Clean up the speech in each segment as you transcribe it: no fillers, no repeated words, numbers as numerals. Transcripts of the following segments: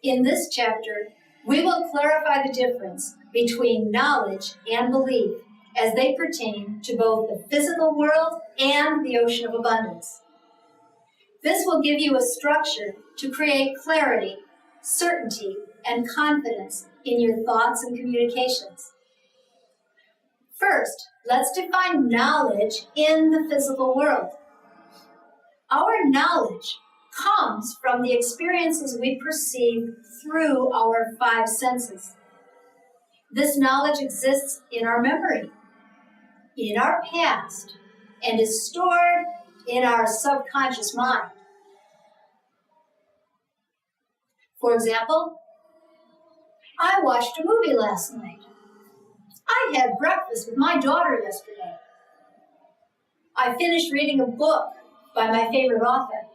In this chapter, we will clarify the difference between knowledge and belief as they pertain to both the physical world and the ocean of abundance. This will give you a structure to create clarity, certainty, and confidence in your thoughts and communications. First, let's define knowledge in the physical world. Our knowledge comes from the experiences we perceive through our five senses. This knowledge exists in our memory, in our past, and is stored in our subconscious mind. For example, I watched a movie last night. I had breakfast with my daughter yesterday. I finished reading a book by my favorite author.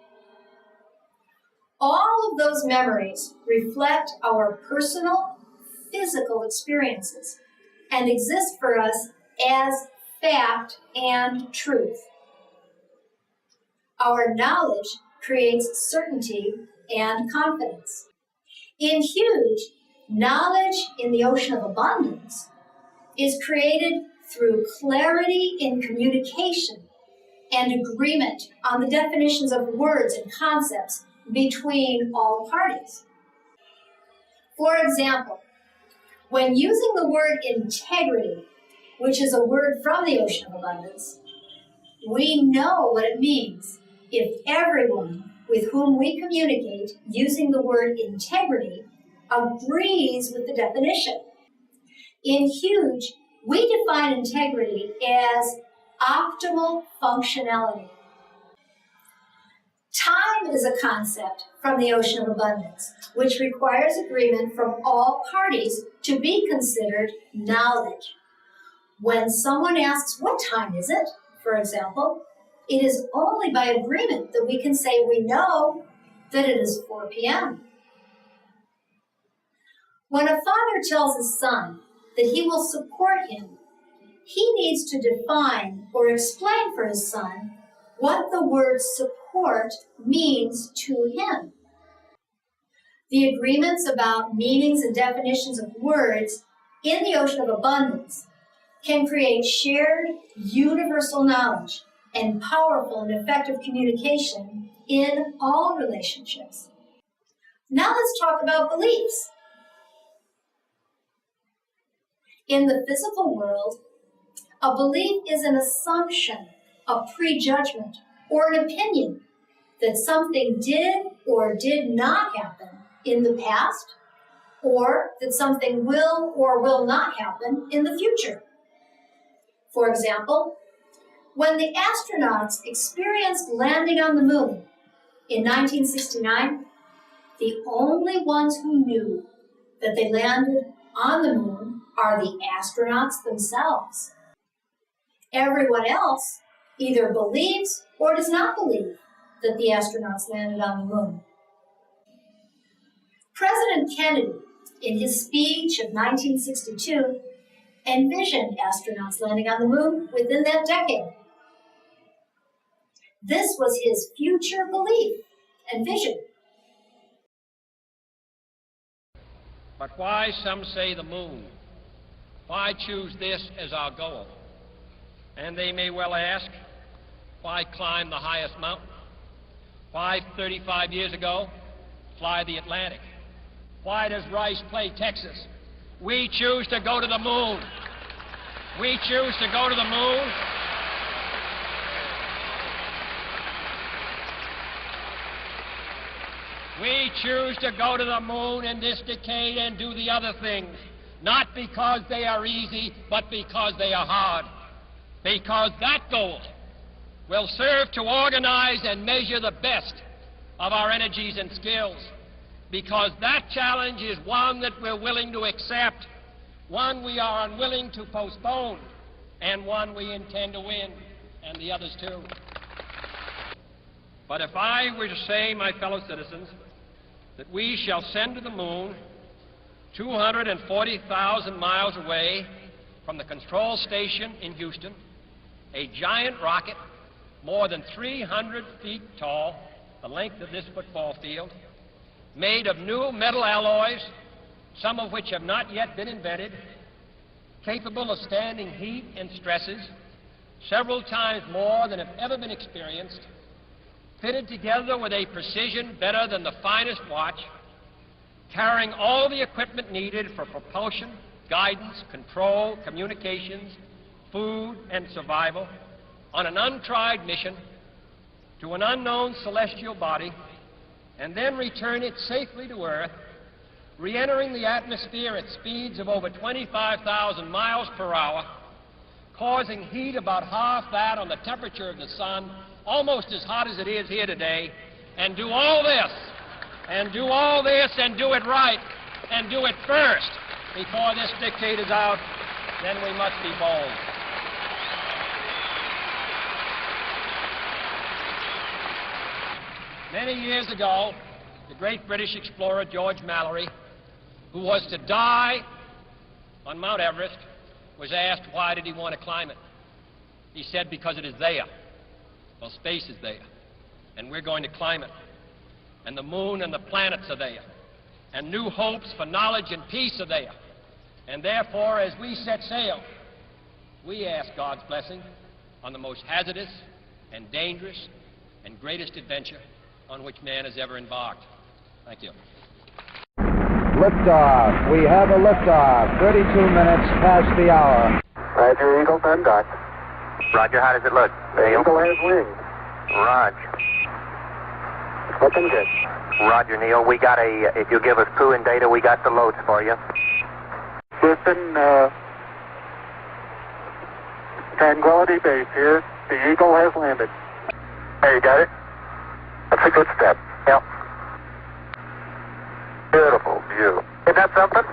All of those memories reflect our personal, physical experiences and exist for us as fact and truth. Our knowledge creates certainty and confidence. In Huge, knowledge in the ocean of abundance is created through clarity in communication and agreement on the definitions of words and concepts between all parties. For example, when using the word integrity, which is a word from the ocean of abundance, we know what it means if everyone with whom we communicate using the word integrity agrees with the definition. In Huge, we define integrity as optimal functionality. Time is a concept from the ocean of abundance, which requires agreement from all parties to be considered knowledge. When someone asks, "What time is it?" for example, it is only by agreement that we can say we know that it is 4 p.m. When a father tells his son that he will support him, he needs to define or explain for his son what the word support means to him. The agreements about meanings and definitions of words in the ocean of abundance can create shared universal knowledge and powerful and effective communication in all relationships. Now let's talk about beliefs. In the physical world, a belief is an assumption, a prejudgment, or an opinion that something did or did not happen in the past, or that something will or will not happen in the future. For example, when the astronauts experienced landing on the moon in 1969, the only ones who knew that they landed on the moon are the astronauts themselves. Everyone else either believes or does not believe that the astronauts landed on the moon. President Kennedy, in his speech of 1962, envisioned astronauts landing on the moon within that decade. This was his future belief and vision. But why, some say, the moon? Why choose this as our goal? And they may well ask, why climb the highest mountain? Why, 35 years ago, fly the Atlantic? Why does Rice play Texas? We choose to go to the moon. We choose to go to the moon. We choose to go to the moon in this decade and do the other things, not because they are easy, but because they are hard. Because that goal will serve to organize and measure the best of our energies and skills. Because that challenge is one that we're willing to accept, one we are unwilling to postpone, and one we intend to win, and the others too. But if I were to say, my fellow citizens, that we shall send to the moon 240,000 miles away from the control station in Houston, a giant rocket more than 300 feet tall, the length of this football field, made of new metal alloys, some of which have not yet been invented, capable of standing heat and stresses several times more than have ever been experienced, fitted together with a precision better than the finest watch, carrying all the equipment needed for propulsion, guidance, control, communications, food, and survival, on an untried mission to an unknown celestial body, and then return it safely to Earth, re-entering the atmosphere at speeds of over 25,000 miles per hour, causing heat about half that on the temperature of the sun, almost as hot as it is here today, and do all this, and do it right, and do it first before this decade is out, then we must be bold. Many years ago, the great British explorer George Mallory, who was to die on Mount Everest, was asked why did he want to climb it. He said, because it is there. Well, space is there, and we're going to climb it. And the moon and the planets are there. And new hopes for knowledge and peace are there. And therefore, as we set sail, we ask God's blessing on the most hazardous and dangerous and greatest adventure on which man has ever embarked. Thank you. Liftoff. We have a liftoff. 32 minutes past the hour. Roger, Eagle, contact. Roger, how does it look? The Eagle has wings. Roger. Looking good. Roger, Neil. We got if you give us crew and data, we got the loads for you. Houston, Tranquility Base here. The Eagle has landed. Hey, you got it? That's a good step. Yep. Beautiful view. Isn't that something?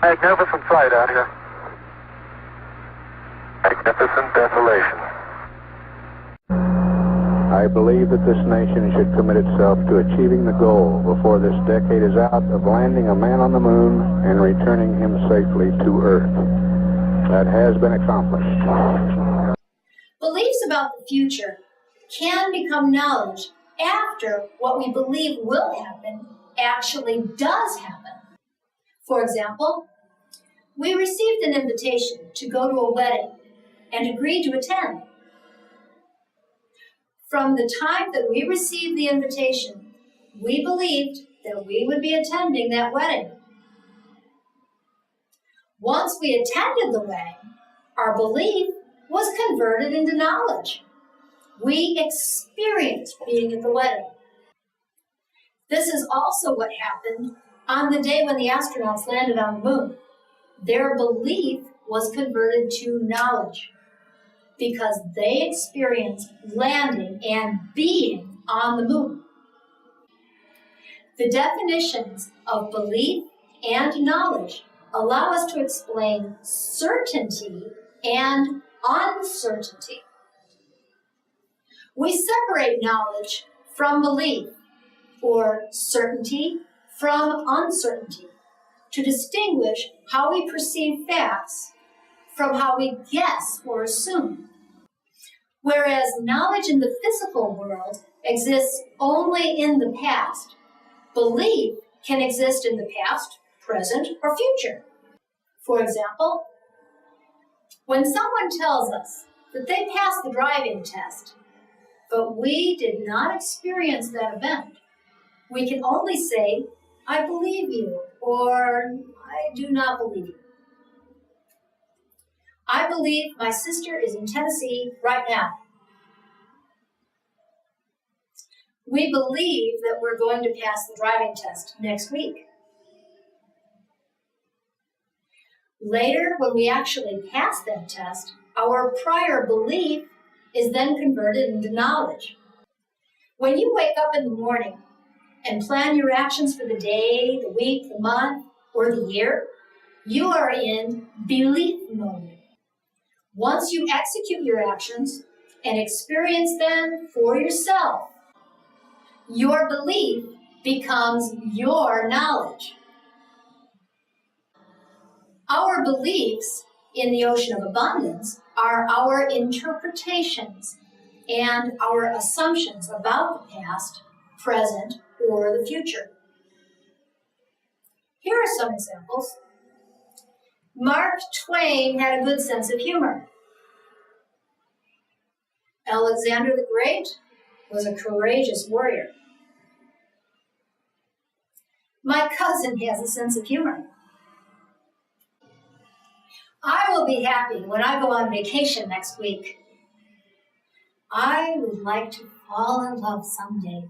Magnificent sight out here. Magnificent desolation. I believe that this nation should commit itself to achieving the goal before this decade is out of landing a man on the moon and returning him safely to Earth. That has been accomplished. Beliefs about the future can become knowledge after what we believe will happen actually does happen. For example, we received an invitation to go to a wedding and agreed to attend. From the time that we received the invitation, we believed that we would be attending that wedding. Once we attended the wedding, our belief was converted into knowledge. We experienced being at the wedding. This is also what happened on the day when the astronauts landed on the moon. Their belief was converted to knowledge because they experienced landing and being on the moon. The definitions of belief and knowledge allow us to explain certainty and uncertainty. We separate knowledge from belief, or certainty from uncertainty, to distinguish how we perceive facts from how we guess or assume. Whereas knowledge in the physical world exists only in the past, belief can exist in the past, present, or future. For example, when someone tells us that they passed the driving test, but we did not experience that event, we can only say, I believe you, or I do not believe you. I believe my sister is in Tennessee right now. We believe that we're going to pass the driving test next week. Later, when we actually pass that test, our prior belief is then converted into knowledge. When you wake up in the morning and plan your actions for the day, the week, the month, or the year, you are in belief mode. Once you execute your actions and experience them for yourself, your belief becomes your knowledge. Our beliefs in the ocean of abundance are our interpretations and our assumptions about the past, present, or the future. Here are some examples. Mark Twain had a good sense of humor. Alexander the Great was a courageous warrior. My cousin has a sense of humor. I will be happy when I go on vacation next week. I would like to fall in love someday.